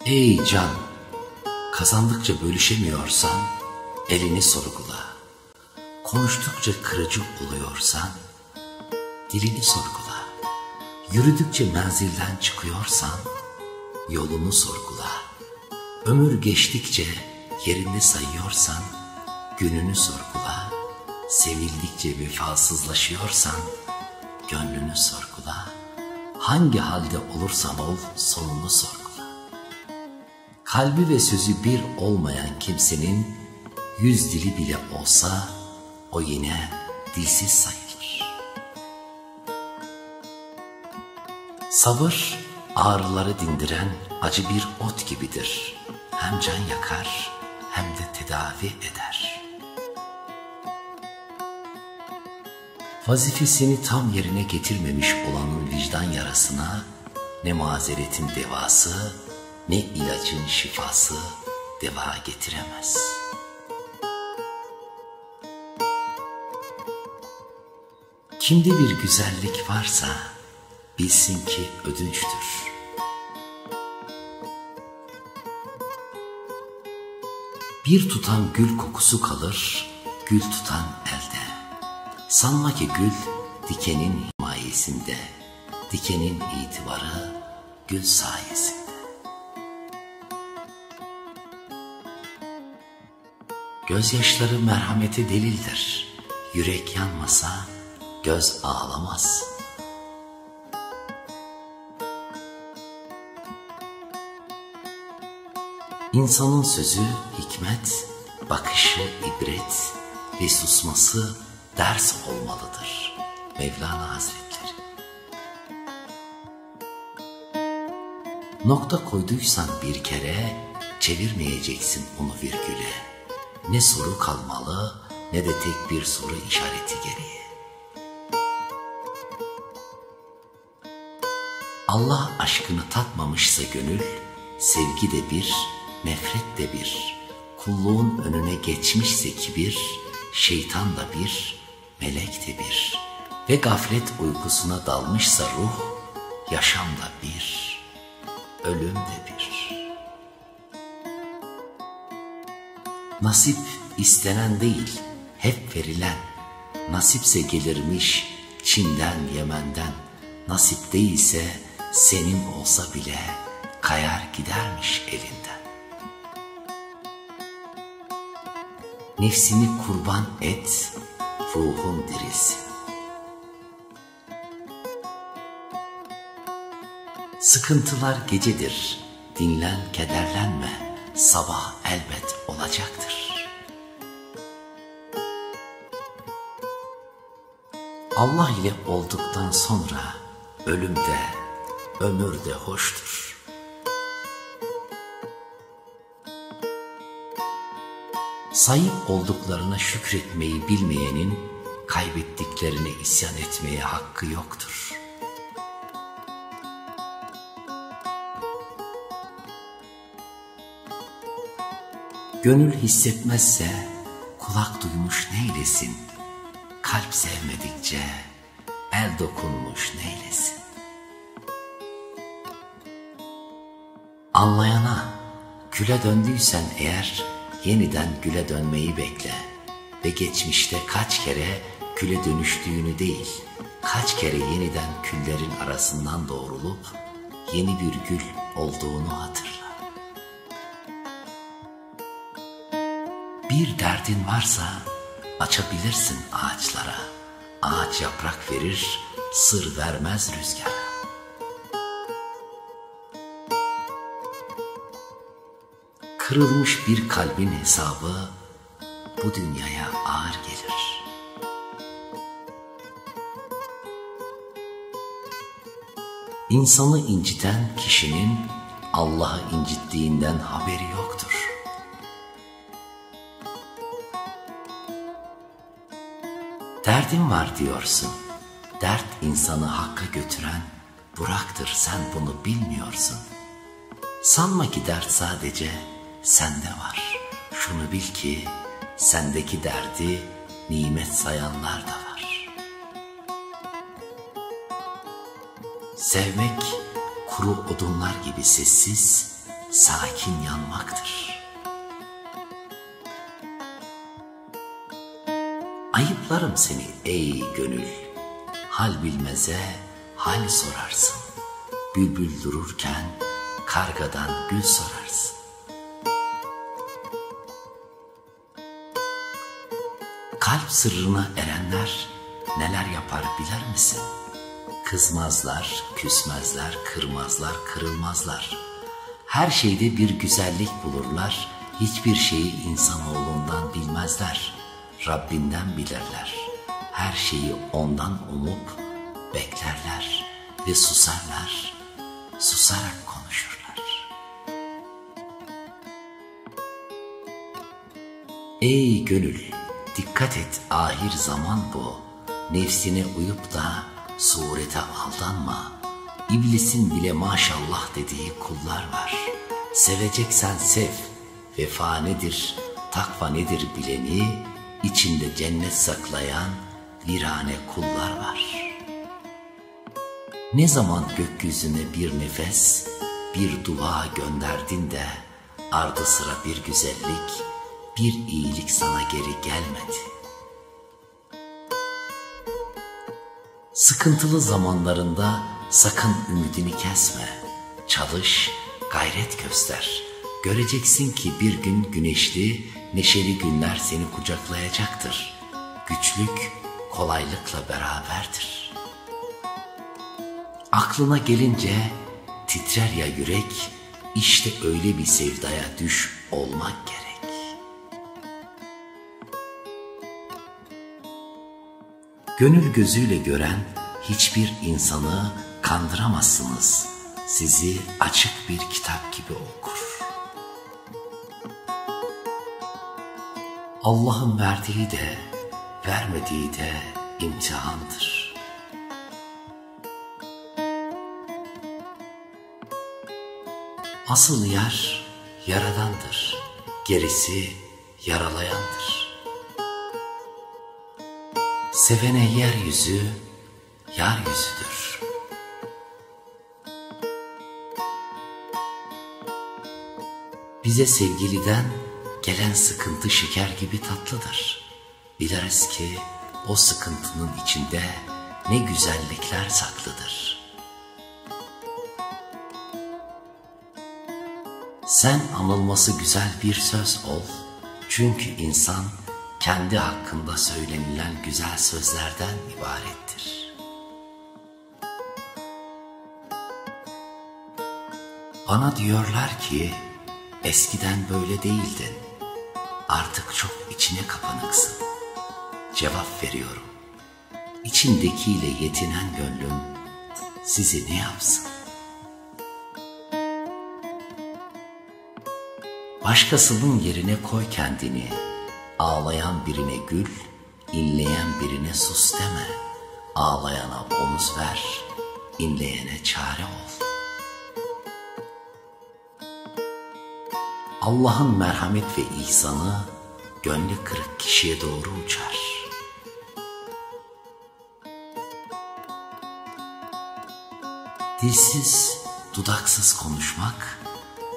Ey can, kazandıkça bölüşemiyorsan elini sorgula. Konuştukça kırıcı oluyorsan dilini sorgula. Yürüdükçe menzilden çıkıyorsan yolunu sorgula. Ömür geçtikçe yerini sayıyorsan gününü sorgula. Sevildikçe vefasızlaşıyorsan gönlünü sorgula. Hangi halde olursan ol sonunu sorgula. Kalbi ve sözü bir olmayan kimsenin 100 dili bile olsa o yine dilsiz sayılır. Sabır ağrıları dindiren acı bir ot gibidir. Hem can yakar hem de tedavi eder. Vazifesini tam yerine getirmemiş olanın vicdan yarasına ne mazeretin devası ne ilacın şifası deva getiremez. Kimde bir güzellik varsa bilsin ki ödünçtür. Bir tutam gül kokusu kalır, gül tutan elde. Sanma ki gül dikenin himayesinde, dikenin itibarı gül sayesinde. Gözyaşları merhamete delildir. Yürek yanmasa göz ağlamaz. İnsanın sözü hikmet, bakışı ibret ve susması ders olmalıdır. Mevlana Hazretleri. Nokta koyduysan bir kere çevirmeyeceksin onu virgüle. Ne soru kalmalı ne de tek bir soru işareti geriye. Allah aşkını tatmamışsa gönül, sevgi de bir, nefret de bir. Kulluğun önüne geçmişse kibir, şeytan da bir, melek de bir. Ve gaflet uykusuna dalmışsa ruh, yaşam da bir, ölüm de bir. Nasip istenen değil, hep verilen. Nasipse gelirmiş Çin'den, Yemen'den. Nasip değilse senin olsa bile kayar gidermiş elinden. Nefsini kurban et, ruhun dirilsin. Sıkıntılar gecedir, dinlen, kederlenme, sabah elbet olacaktır. Allah ile olduktan sonra ölüm de, ömür de hoştur. Sahip olduklarına şükretmeyi bilmeyenin kaybettiklerine isyan etmeye hakkı yoktur. Gönül hissetmezse kulak duymuş neylesin? Kalp sevmedikçe el dokunmuş neylesin? Anlayana küle döndüysen eğer yeniden güle dönmeyi bekle ve geçmişte kaç kere küle dönüştüğünü değil, kaç kere yeniden küllerin arasından doğrulup yeni bir gül olduğunu hatırla. Bir derdin varsa açabilirsin ağaçlara. Ağaç yaprak verir, sır vermez rüzgara. Kırılmış bir kalbin hesabı bu dünyaya ağır gelir. İnsanı inciten kişinin Allah'ı incittiğinden haberi yoktur. Derdin var diyorsun, dert insanı hakka götüren Burak'tır, sen bunu bilmiyorsun. Sanma ki dert sadece sende var. Şunu bil ki sendeki derdi nimet sayanlar da var. Sevmek kuru odunlar gibi sessiz, sakin yanmaktır. Ayıplarım seni ey gönül, hal bilmeze hal sorarsın. Bülbül dururken kargadan gül sorarsın. Kalp sırrına erenler neler yapar bilir misin? Kızmazlar, küsmezler, kırmazlar, kırılmazlar. Her şeyde bir güzellik bulurlar, hiçbir şeyi insanoğlundan bilmezler. Rabbinden bilirler, her şeyi ondan umup beklerler ve susarlar, susarak konuşurlar. Ey gönül, dikkat et ahir zaman bu, nefsine uyup da surete aldanma. İblisin bile maşallah dediği kullar var. Seveceksen sev, vefa nedir, takva nedir bileni, içinde cennet saklayan virane kullar var. Ne zaman gökyüzüne bir nefes, bir dua gönderdin de ardı sıra bir güzellik, bir iyilik sana geri gelmedi. Sıkıntılı zamanlarında sakın ümidini kesme. Çalış, gayret göster. Göreceksin ki bir gün güneşli, neşeli günler seni kucaklayacaktır. Güçlük kolaylıkla beraberdir. Aklına gelince titrer ya yürek, işte öyle bir sevdaya düş olmak gerek. Gönül gözüyle gören hiçbir insanı kandıramazsınız. Sizi açık bir kitap gibi okur. Allah'ın verdiği de vermediği de imtihandır. Asıl yer Yaradandır, gerisi yaralayandır. Sevene yeryüzü, yar yüzüdür. Bize sevgiliden gelen sıkıntı şeker gibi tatlıdır. Biliriz ki o sıkıntının içinde ne güzellikler saklıdır. Sen anılması güzel bir söz ol, çünkü insan kendi hakkında söylenilen güzel sözlerden ibarettir. Bana diyorlar ki eskiden böyle değildin, artık çok içine kapanıksın. Cevap veriyorum, içindekiyle yetinen gönlüm sizi ne yapsın? Başkasının yerine koy kendini, ağlayan birine gül, inleyen birine sus deme. Ağlayana omuz ver, inleyene çare ol. Allah'ın merhamet ve ihsanı gönlü kırık kişiye doğru uçar. Dilsiz, dudaksız konuşmak,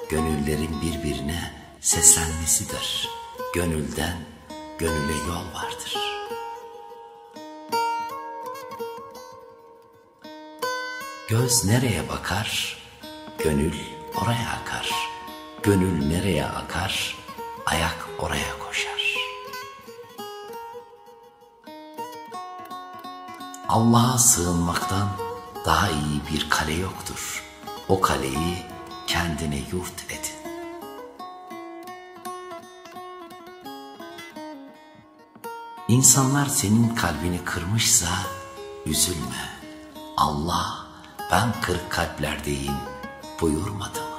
gönüllerin birbirine seslenmesidir. Gönülden gönüle yol vardır. Göz nereye bakar, gönül oraya akar. Gönül nereye akar, ayak oraya koşar. Allah'a sığınmaktan daha iyi bir kale yoktur. O kaleyi kendine yurt edin. İnsanlar senin kalbini kırmışsa üzülme. Allah ben kırık kalplerdeyim buyurmadı mı?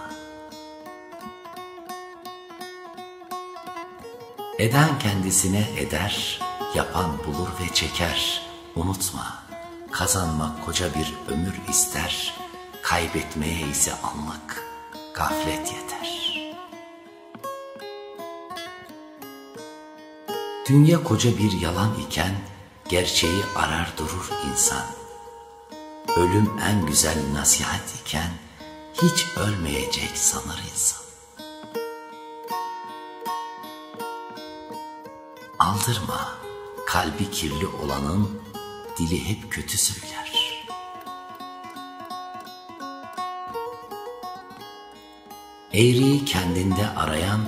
Eden kendisine eder, yapan bulur ve çeker. Unutma, kazanmak koca bir ömür ister, kaybetmeye ise anlık gaflet yeter. Dünya koca bir yalan iken gerçeği arar durur insan. Ölüm en güzel nasihat iken hiç ölmeyecek sanır insan. aldırma, kalbi kirli olanın dili hep kötü söyler. Eğriyi kendinde arayan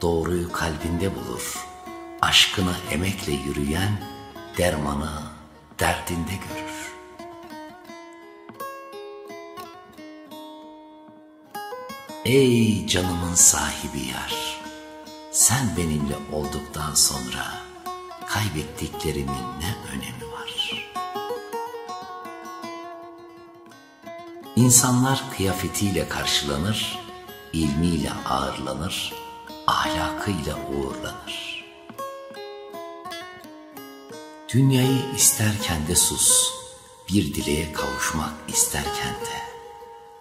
doğruyu kalbinde bulur. Aşkına emekle yürüyen dermanı derdinde görür. Ey canımın sahibi yar, sen benimle olduktan sonra kaybettiklerimin ne önemi var? İnsanlar kıyafetiyle karşılanır, ilmiyle ağırlanır, ahlakıyla uğurlanır. Dünyayı isterken de sus, bir dileğe kavuşmak isterken de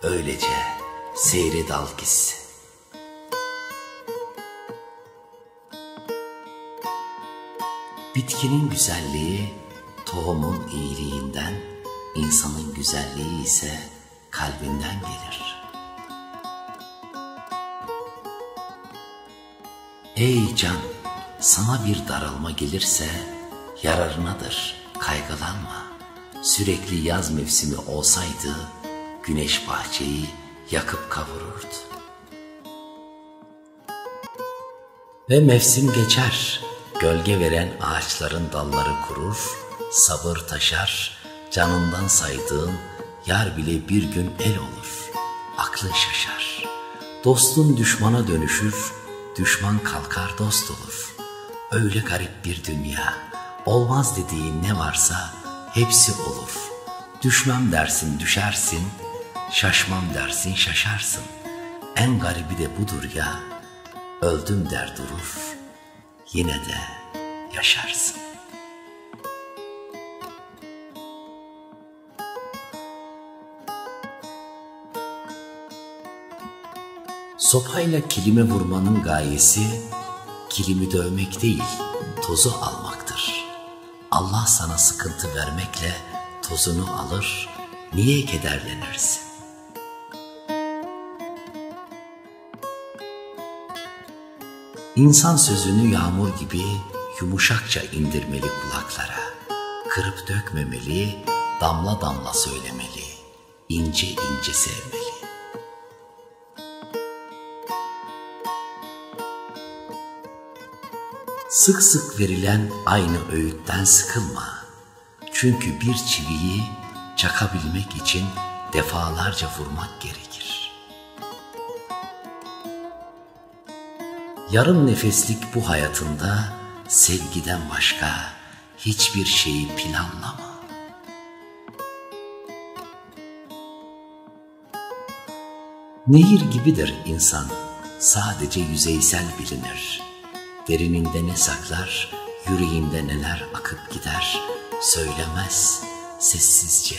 öylece seyre dal gitsin. Bitkinin güzelliği tohumun iyiliğinden, insanın güzelliği ise kalbinden gelir. Ey can, sana bir daralma gelirse yararınadır, kaygılanma. Sürekli yaz mevsimi olsaydı güneş bahçeyi yakıp kavururdu. Ve mevsim geçer, gölge veren ağaçların dalları kurur, sabır taşar, canından saydığın yar bile bir gün el olur, aklın şaşar. Dostun düşmana dönüşür, düşman kalkar dost olur. Öyle garip bir dünya, olmaz dediğin ne varsa hepsi olur. Düşmem dersin düşersin, şaşmam dersin şaşarsın. En garibi de budur ya, öldüm der durur, yine de yaşarsın. Sopayla kilime vurmanın gayesi, kilimi dövmek değil, tozu almaktır. Allah sana sıkıntı vermekle tozunu alır, niye kederlenirsin? İnsan sözünü yağmur gibi yumuşakça indirmeli kulaklara, kırıp dökmemeli, damla damla söylemeli, ince ince sevmeli. Sık sık verilen aynı öğütten sıkılma. Çünkü bir çiviyi çakabilmek için defalarca vurmak gerekir. Yarım nefeslik bu hayatında sevgiden başka hiçbir şeyi planlama. Nehir gibidir insan, sadece yüzeysel bilinir. Derininde ne saklar, yüreğinde neler akıp gider, söylemez, sessizce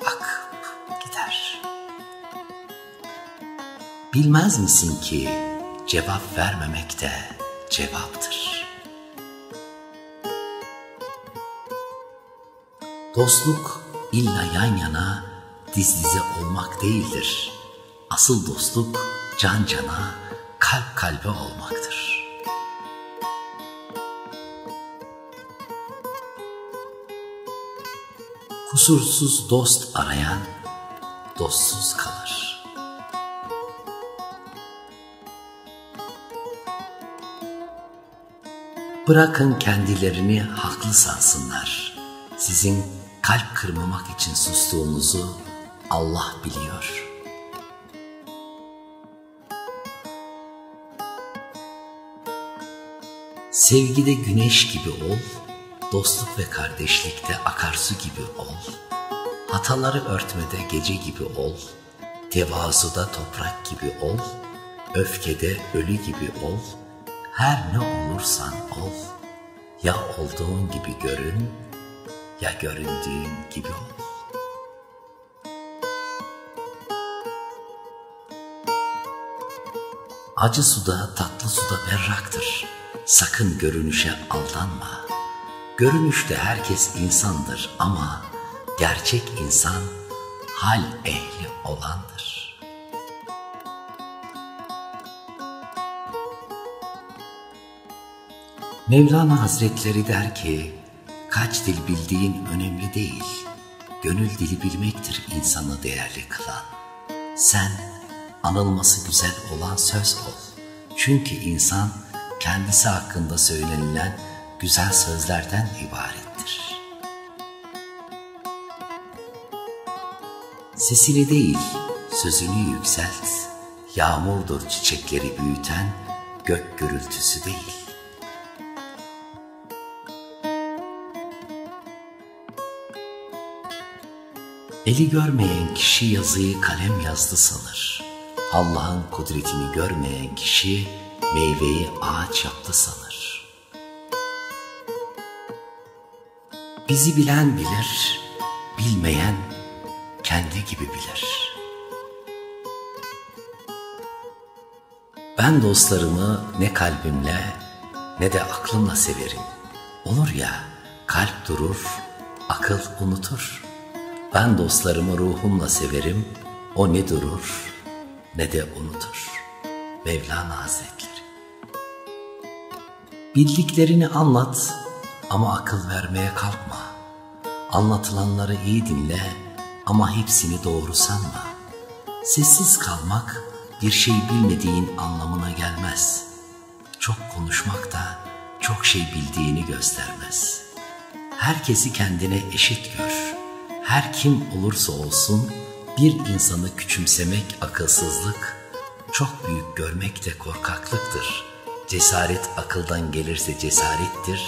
akıp gider. Bilmez misin ki cevap vermemek de cevaptır. Dostluk illa yan yana, diz dize olmak değildir. Asıl dostluk can cana, kalp kalbe olmaktır. Kusursuz dost arayan dostsuz kalır. Bırakın kendilerini haklı sansınlar. Sizin kalp kırmamak için sustuğunuzu Allah biliyor. Sevgide güneş gibi ol, dostluk ve kardeşlikte akarsu gibi ol. Hataları örtmede gece gibi ol, tevazuda toprak gibi ol, öfkede ölü gibi ol. Her ne olursan ol, ya olduğun gibi görün, ya göründüğün gibi ol. Acı suda, tatlı suda berraktır. Sakın görünüşe aldanma. Görünüşte herkes insandır ama gerçek insan hal ehli olandır. Mevlana Hazretleri der ki, kaç dil bildiğin önemli değil, gönül dili bilmektir insanı değerli kılan. Sen anılması güzel olan söz ol. Çünkü insan kendisi hakkında söylenilen güzel sözlerden ibarettir. Sesini değil, sözünü yükselt. Yağmurdur çiçekleri büyüten, gök gürültüsü değil. Eli görmeyen kişi yazıyı kalem yazdı sanır. Allah'ın kudretini görmeyen kişi meyveyi ağaç yaptı sanır. Bizi bilen bilir, bilmeyen kendi gibi bilir. Ben dostlarımı ne kalbimle ne de aklımla severim. Olur ya, kalp durur, akıl unutur. Ben dostlarımı ruhumla severim, o ne durur ne de unutur. Mevlana Hazretleri. Bildiklerini anlat ama akıl vermeye kalkma. Anlatılanları iyi dinle ama hepsini doğru sanma. Sessiz kalmak bir şey bilmediğin anlamına gelmez. Çok konuşmak da çok şey bildiğini göstermez. Herkesi kendine eşit gör. Her kim olursa olsun bir insanı küçümsemek akılsızlık, çok büyük görmek de korkaklıktır. Cesaret akıldan gelirse cesarettir,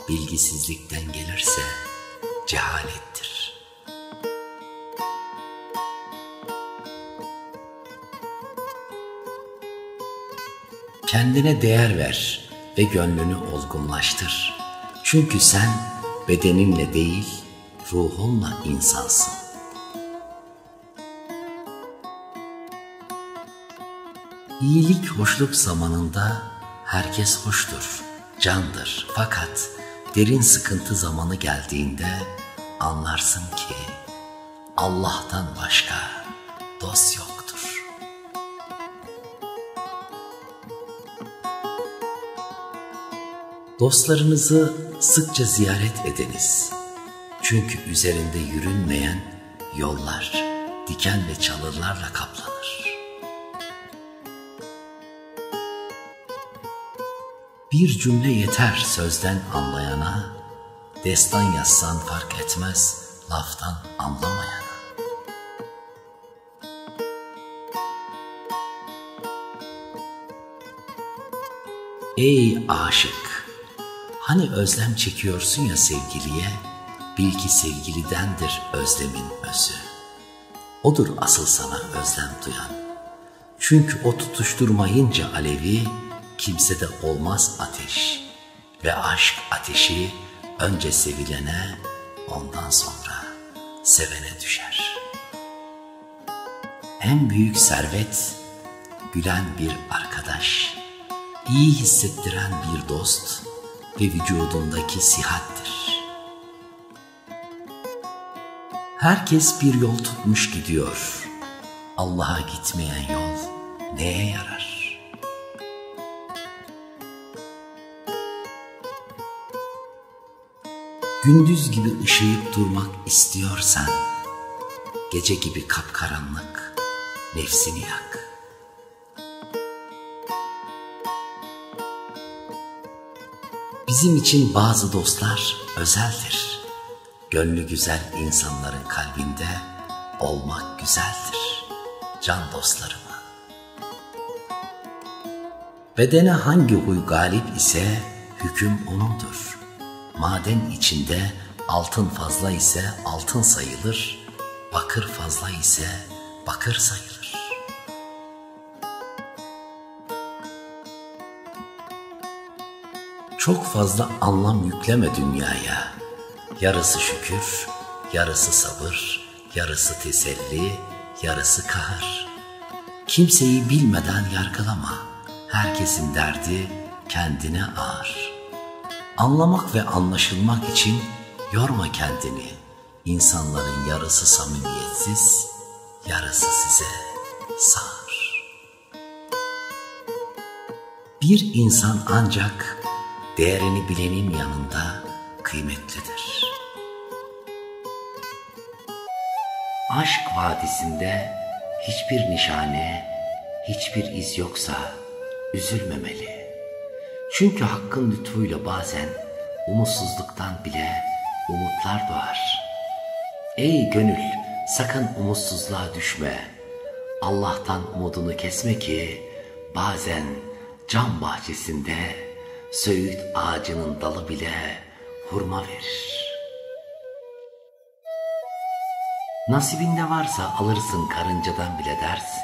bilgisizlikten gelirse cehalettir. Kendine değer ver ve gönlünü olgunlaştır. Çünkü sen bedeninle değil, ruhunla insansın. İyilik, hoşluk zamanında herkes hoştur, candır. Fakat derin sıkıntı zamanı geldiğinde anlarsın ki Allah'tan başka dost yoktur. Dostlarınızı sıkça ziyaret ediniz. Çünkü üzerinde yürünmeyen yollar diken ve çalılarla kaplanır. Bir cümle yeter sözden anlayana, destan yazsan fark etmez laftan anlamayana. Ey aşık! Hani özlem çekiyorsun ya sevgiliye, bil ki sevgilidendir özlemin özü. Odur asıl sana özlem duyan. Çünkü o tutuşturmayınca alevi, kimsede olmaz ateş. Ve aşk ateşi önce sevilene, ondan sonra sevene düşer. En büyük servet, gülen bir arkadaş, iyi hissettiren bir dost ve vücudundaki sihattir. Herkes bir yol tutmuş gidiyor. Allah'a gitmeyen yol neye yarar? Gündüz gibi ışıyıp durmak istiyorsan, gece gibi kapkaranlık nefsini yak. Bizim için bazı dostlar özeldir. Gönlü güzel insanların kalbinde olmak güzeldir. Can dostlarımı. Bedene hangi huy galip ise hüküm onundur. Maden içinde altın fazla ise altın sayılır, bakır fazla ise bakır sayılır. Çok fazla anlam yükleme dünyaya. Yarısı şükür, yarısı sabır, yarısı teselli, yarısı kahır. Kimseyi bilmeden yargılama. Herkesin derdi kendine ağır. Anlamak ve anlaşılmak için yorma kendini. İnsanların yarısı samimiyetsiz, yarısı size sağır. Bir insan ancak değerini bilenin yanında kıymetlidir. Aşk vadisinde hiçbir nişane, hiçbir iz yoksa üzülmemeli. Çünkü hakkın lütfuyla bazen umutsuzluktan bile umutlar doğar. Ey gönül, sakın umutsuzluğa düşme. Allah'tan umudunu kesme ki bazen cam bahçesinde söğüt ağacının dalı bile hurma verir. Nasibinde varsa alırsın karıncadan bile ders,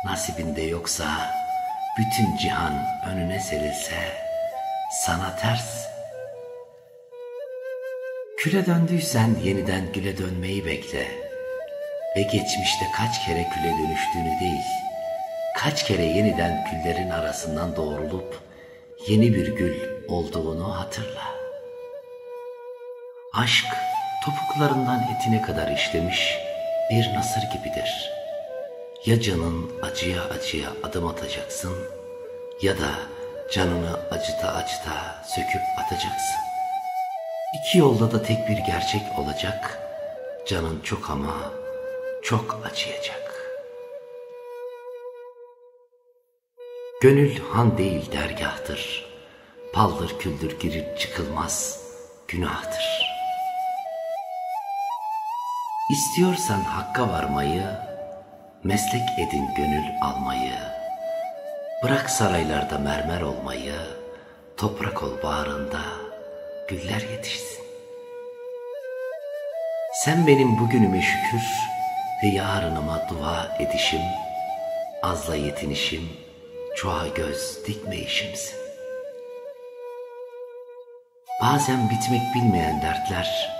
nasibinde yoksa bütün cihan önüne serilse sana ters. Küle döndüysen yeniden güle dönmeyi bekle ve geçmişte kaç kere küle dönüştüğünü değil, kaç kere yeniden küllerin arasından doğrulup yeni bir gül olduğunu hatırla. Aşk topuklarından etine kadar işlemiş bir nasır gibidir. Ya canın acıya acıya adım atacaksın ya da canını acıta acıta söküp atacaksın. İki yolda da tek bir gerçek olacak. Canın çok ama çok acıyacak. Gönül han değil dergahtır. Paldır küldür girip çıkılmaz günahtır. İstiyorsan hakka varmayı, meslek edin gönül almayı. Bırak saraylarda mermer olmayı, toprak ol bağrında, güller yetişsin. Sen benim bugünüme şükür ve yarınıma dua edişim, azla yetinişim, çoğa göz dikmeyişimsin. Bazen bitmek bilmeyen dertler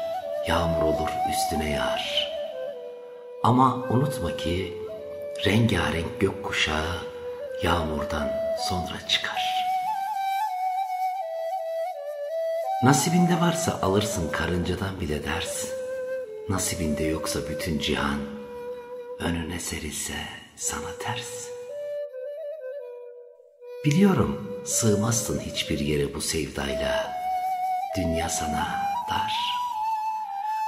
yağmur olur üstüne yağar. Ama unutma ki rengarenk gökkuşağı yağmurdan sonra çıkar. Nasibinde varsa alırsın karıncadan bile ders, nasibinde yoksa bütün cihan önüne serilse sana ters. Biliyorum sığmazsın hiçbir yere bu sevdayla, dünya sana dar.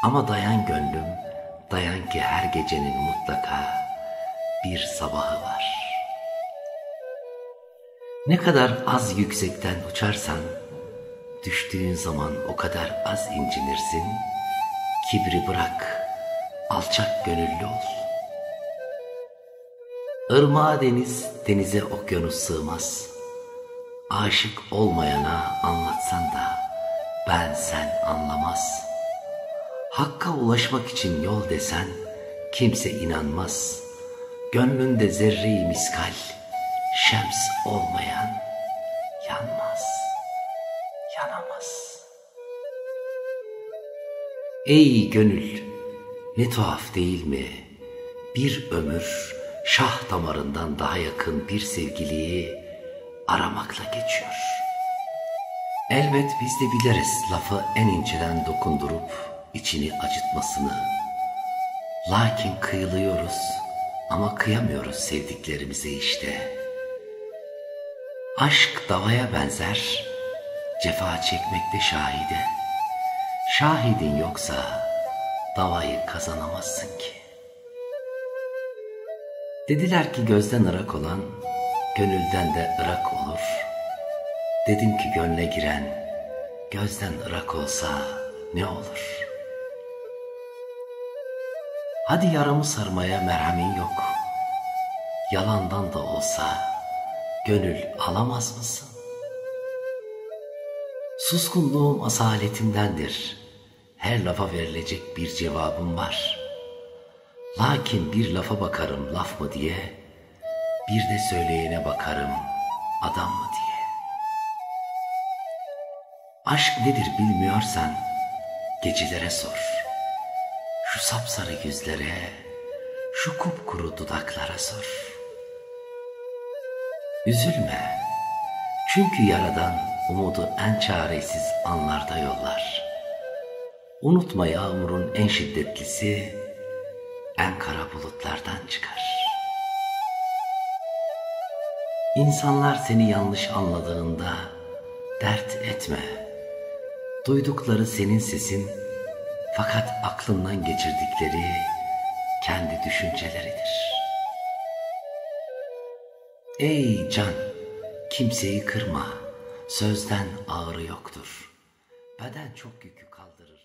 Ama dayan gönlüm, dayan ki her gecenin mutlaka bir sabahı var. Ne kadar az yüksekten uçarsan, düştüğün zaman o kadar az incinirsin. Kibri bırak, alçak gönüllü ol. Irmağa deniz, denize okyanus sığmaz. Aşık olmayana anlatsan da ben sen anlamaz. Hakka ulaşmak için yol desen kimse inanmaz. Gönlünde zerre-i miskal, şems olmayan yanmaz, yanamaz. Ey gönül, ne tuhaf değil mi? Bir ömür şah damarından daha yakın bir sevgiliyi aramakla geçiyor. Elbet biz de biliriz lafı en inceden dokundurup içini acıtmasını. Lakin kıyılıyoruz ama kıyamıyoruz sevdiklerimize işte. Aşk davaya benzer, cefa çekmekte şahide. Şahidin yoksa davayı kazanamazsın ki. Dediler ki gözden ırak olan gönülden de ırak olur. Dedim ki gönle giren gözden ırak olsa ne olur? Hadi yaramı sarmaya merhamin yok. Yalandan da olsa gönül alamaz mısın? Suskunluğum asaletimdendir. Her lafa verilecek bir cevabım var. Lakin bir lafa bakarım laf mı diye, bir de söyleyene bakarım adam mı diye. Aşk nedir bilmiyorsan gecelere sor. Şu sapsarı yüzlere, şu kupkuru dudaklara sor. Üzülme, çünkü Yaradan umudu en çaresiz anlarda yollar. Unutma yağmurun en şiddetlisi en kara bulutlardan çıkar. İnsanlar seni yanlış anladığında dert etme. Duydukları senin sesin, fakat aklından geçirdikleri kendi düşünceleridir. Ey can, kimseyi kırma, sözden ağrı yoktur. Beden çok yükü kaldırır.